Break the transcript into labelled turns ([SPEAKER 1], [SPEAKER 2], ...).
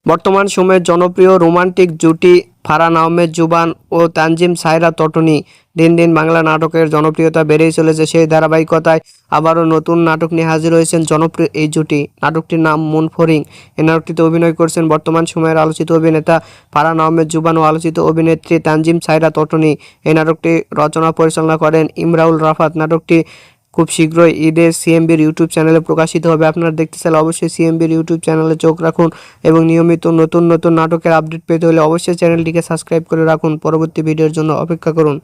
[SPEAKER 1] বর্তমান সময়ের জনপ্রিয় রোমান্টিক জুটি ফারহান আহমেদ জুবান ও তানজিম সায়রা তটনি দিন দিন বাংলা নাটকের জনপ্রিয়তা বেড়েই চলেছে। সেই ধারাবাহিকতায় আবারও নতুন নাটক নিয়ে হাজির হয়েছেন জনপ্রিয় এই জুটি। নাটকটির নাম মন ফড়িং। এই নাটকটিতে অভিনয় করছেন বর্তমান সময়ের আলোচিত অভিনেতা ফারহান আহমেদ জুবান ও আলোচিত অভিনেত্রী তানজিম সায়রা তটনি। এই নাটকটি রচনা পরিচালনা করেন ইমরাউল রাফাত। নাটকটি খুব শীঘ্রই ঈদে সিএমবির ইউটিউব চ্যানেলে প্রকাশিত হবে। আপনারা দেখতে চাইলে অবশ্যই সিএমবির ইউটিউব চ্যানেলে চোখ রাখুন এবং নিয়মিত নতুন নতুন নাটকের আপডেট পেতে হলে অবশ্যই চ্যানেলটিকে সাবস্ক্রাইব করে রাখুন। পরবর্তী ভিডিওর জন্য অপেক্ষা করুন।